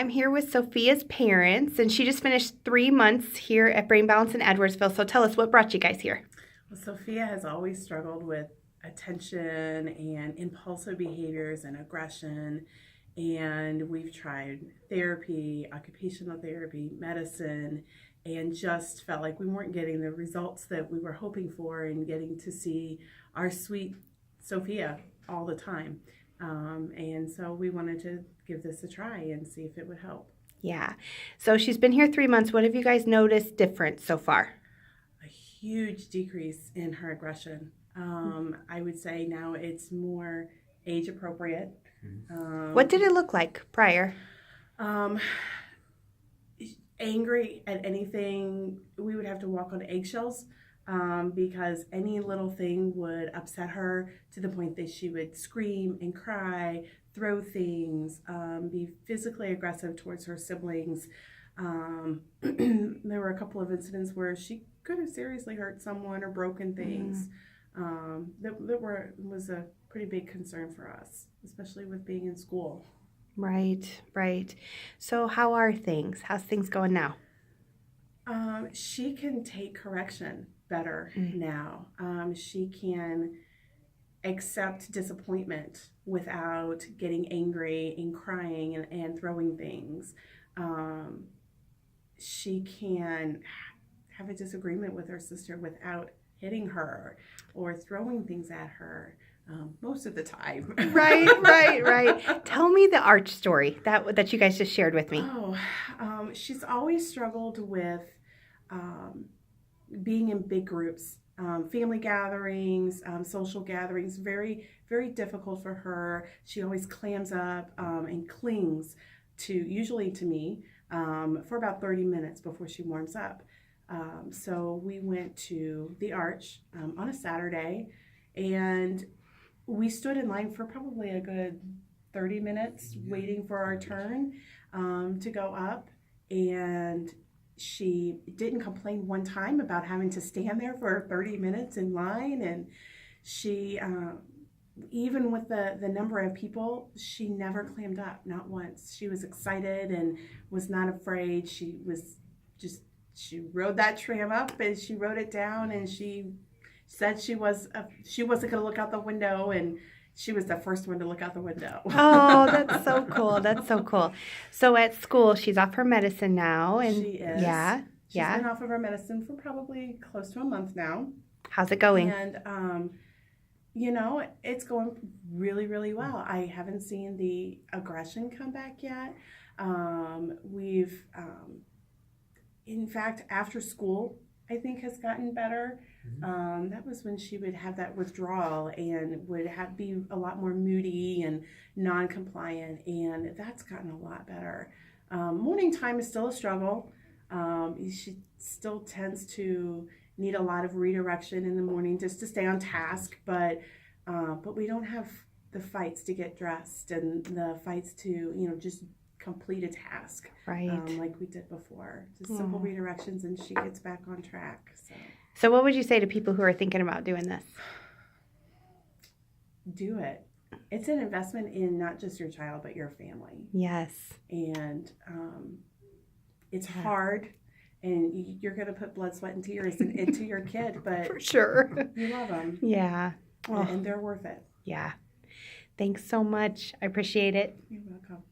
I'm here with Sophia's parents, and she just finished 3 months here at Brain Balance in Edwardsville. So tell us, what brought you guys here? Well, Sophia has always struggled with attention and impulsive behaviors and aggression. And we've tried therapy, occupational therapy, medicine, and just felt like we weren't getting the results that we were hoping for and getting to see our sweet Sophia all the time. And so we wanted to give this a try and see if it would help. Yeah. So she's been here 3 months. What have you guys noticed different so far? A huge decrease in her aggression. I would say now it's more age appropriate. What did it look like prior? Angry at anything, we would have to walk on eggshells because any little thing would upset her to the point that she would scream and cry, throw things, be physically aggressive towards her siblings. There were a couple of incidents where she could have seriously hurt someone or broken things. Was a pretty big concern for us, especially with being in school. Right, right. So how are things? How's things going now? She can take correction better now. She can accept disappointment without getting angry and crying and throwing things. She can have a disagreement with her sister without hitting her or throwing things at her. Most of the time. Right. Tell me the arch story that you guys just shared with me. She's always struggled with being in big groups, family gatherings, social gatherings. Very, very difficult for her. She always clams up and clings usually to me, for about 30 minutes before she warms up. So we went to the Arch on a Saturday, and we stood in line for probably a good 30 minutes waiting for our turn to go up. And she didn't complain one time about having to stand there for 30 minutes in line. And she, even with the number of people, she never clammed up, not once. She was excited and was not afraid. She rode that tram up and she rode it down, and she said she wasn't going to look out the window, and she was the first one to look out the window. Oh, that's so cool. That's so cool. So at school, she's off her medicine now, and she is. Yeah. She's been off of her medicine for probably close to a month now. How's it going? And it's going really, really well. I haven't seen the aggression come back yet. In fact, after school, I think has gotten better. That was when she would have that withdrawal and would be a lot more moody and non-compliant, and that's gotten a lot better. Morning time is still a struggle. She still tends to need a lot of redirection in the morning just to stay on task, but we don't have the fights to get dressed and the fights to just complete a task, right? Like we did before. Just simple redirections, and she gets back on track. So what would you say to people who are thinking about doing this? Do it. It's an investment in not just your child, but your family. Yes. And it's hard, and you're going to put blood, sweat, and tears into your kid, but for sure, you love them. Yeah. And they're worth it. Yeah. Thanks so much. I appreciate it. You're welcome.